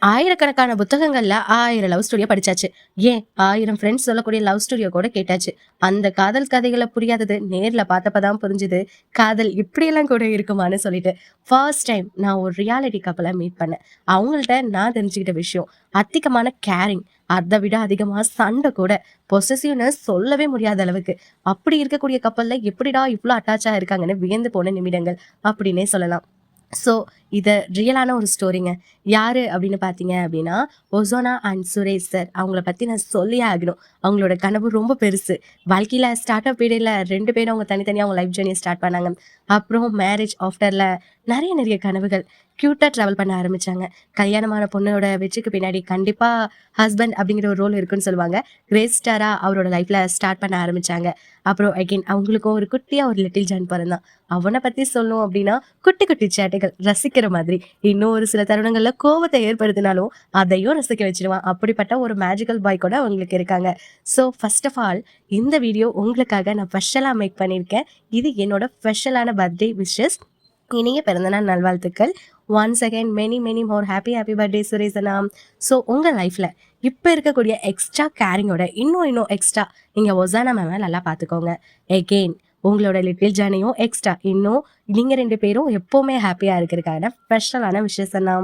ஆயிரக்கணக்கான புத்தகங்கள்ல 1000 லவ் ஸ்டோரிய படிச்சாச்சு. ஏன் 1000 ஃப்ரெண்ட்ஸ் சொல்லக்கூடிய லவ் ஸ்டோரிய கூட கேட்டாச்சு. அந்த காதல் கதைகள புரியாதது நேர்ல பார்த்தப்பதான் புரிஞ்சுது. காதல் இப்படியெல்லாம் கூட இருக்குமான்னு சொல்லிட்டு. ஃபர்ஸ்ட் டைம் நான் ஒரு ரியாலிட்டி கப்பல மீட் பண்ணேன். அவங்கள்ட்ட நான் தெரிஞ்சுக்கிட்ட விஷயம், அதிகமான கேரிங். அத விட அதிகமா சண்ட கூட. பொசசிவ்னஸ் சொல்லவே முடியாத அளவுக்கு. அப்படி இருக்கக்கூடிய கப்பல்ல எப்படிடா இவ்ளோ அட்டாச்சா இருக்காங்கன்னு வியந்து போன நிமிடங்கள் அப்படின்னே சொல்லலாம். ஸோ, இத ரியலான ஒரு ஸ்டோரிங்க. யாரு அப்படின்னு பார்த்தீங்க அப்படின்னா, ஒசோனா அண்ட் சுரேஷ் சார். அவங்கள பத்தி நான் சொல்லியே ஆகணும். அவங்களோட கனவு ரொம்ப பெருசு. வாழ்க்கையில ஸ்டார்ட் அப் பீரியட்ல 2 பேரும் அவங்க தனித்தனியா அவங்க லைஃப் ஜர்னிய ஸ்டார்ட் பண்ணாங்க. அப்புறம் மேரேஜ் ஆஃப்டர்ல நெறைய கனவுகள். கியூட்டா டிராவல் பண்ண ஆரம்பிச்சாங்க. கல்யாணமான பொண்ணோட வெற்றிக்கு பின்னாடி கண்டிப்பா ஹஸ்பண்ட் அப்படிங்கிற ஒரு ரோல் இருக்குன்னு சொல்லுவாங்க. கிரேட் ஸ்டாரா அவரோட லைஃப்ல ஸ்டார்ட் பண்ண ஆரம்பிச்சாங்க. அப்புறம் அகைன் அவங்களுக்கும் ஒரு குட்டியா ஒரு லிட்டில் ஜான் பொறந்தான். அவன பத்தி சொல்லணும் அப்படின்னா, குட்டி குட்டி சேட்டைகள் ரசிக்கிற மாதிரி. இன்னும் ஒரு சில தருணங்கள்ல கோவத்த ஏற்படுத்தினாலும், அதையும் ரசிக்க வச்சுருவான். அப்படிப்பட்ட ஒரு மேஜிக்கல் பாய் கூட அவங்களுக்கு இருக்காங்க. ஸோ ஃபர்ஸ்ட் ஆஃப் ஆல் இந்த வீடியோ உங்களுக்காக நான் ஸ்பெஷலா மேக் பண்ணியிருக்கேன். இது என்னோட ஸ்பெஷலான பர்த்டே விஷஸ். இனிய பிறந்தநாள் நல்வாழ்த்துக்கள். Once again many more happy birthday Suresh அண்ணா. ஸோ உங்க லைஃப்ல இப்ப இருக்கக்கூடிய எக்ஸ்ட்ரா கேரிங்கோட இன்னும் எக்ஸ்ட்ரா நீங்க ஒசானா மேம நல்லா பார்த்துக்கோங்க. எகெயின் உங்களோட லிட்டில் ஜானியும் எக்ஸ்ட்ரா இன்னும் நீங்க 2 பேரும் எப்பவுமே ஹாப்பியா இருக்கிறதுக்கான ஸ்பெஷலான விஷஸ் அண்ணா.